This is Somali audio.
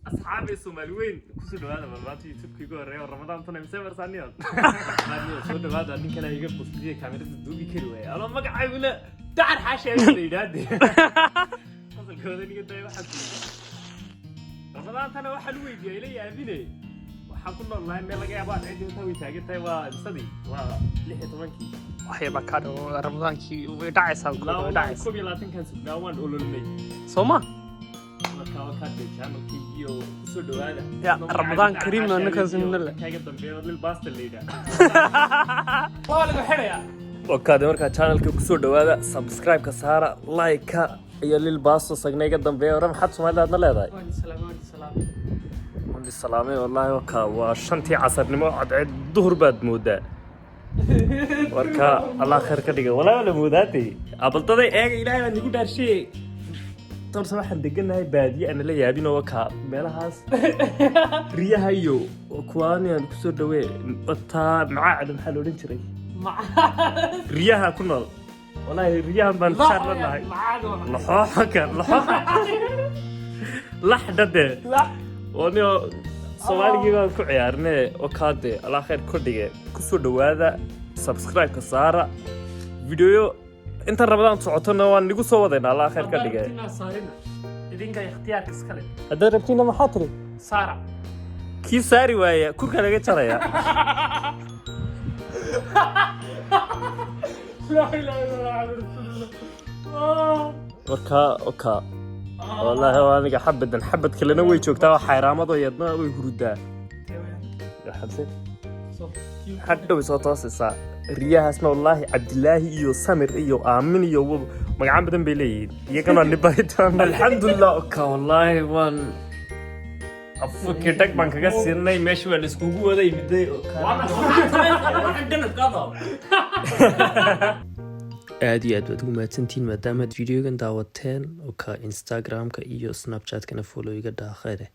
أصحابي الصوماليين كسر هذا بالباتي تبكي جوا رمضان طلع مسافر ثانية بعدين صوت هذا عندي كنا يجيب بصدية كاميرا الدوبي كروي أنا ما قاعد ولا تعال حاشة يصير هذا أصل كذا نقدر واحد رمضان أنا واحد ويدي إلي أبيني وحكون الله إن لقى بعض عندي توي تاجت وصدي ولحية طبعاً waxyaba ka dhaw ramadaankii way dhacaysaa لا way والله dhacaysaa كوبي لاتين كان سبنا وان أولو لي sooma markaa channelkii iyo kusoo dhawaada ya ramadaan kariim anaka sinna kaaga dambeeyo lil basta leeyahay waa lagu xirayaa wakaade markaa channelka kusoo dhawaada subscribe ka saara like ka iyo lil basto sagnayga dambeeyo ram xad Soomaaliyeed leedahay waan salaamay wallahi waka waa shantii casarnimo cadceed duhur baad moodaa warka Allah khair ka dhigo walaa la moodaatay abaltaday eega ilaahay baan igu dhaarshay طول صباح دقنا هاي بادية أنا ليه يابين وكا مالهاس ريها يو وكواني أنا كسر دوي بطا معاعد محلو لنشري ريها كنا والله ريها بنشار لنا لحوحك لحوحك لحدة ونيو سوالي جيبان كو عيارني وكادي الله خير كردي كسر دو هذا سبسكرايب كسارة فيديو انت رمضان صعوتنا وان نيغو سو ودينا الله خير ka dhigay idinka ikhtiyaarka iskale hadda rabtina ma xatri saara ki saari waaya kurka laga jaraya la ilaha illallah waka wallahi waaniga xabad kalena way joogtaa xayraamado yadna way hurudaa hadda way soo toosaysaa riyahaasna wallahi Cabdillaahi iyo Samir iyo Aamin iyo magacan badan bay leeyihiin iyagana nibaritaan alxamdulillah ka wallahi waan afka tag baan kaga siinay meesha waan iskugu waday miday aad iyo aad ugu mahadsantiin maadaama videogan daawateen oo ka Instagram-ka iyo Snapchat-kana follow iga dhaaqayre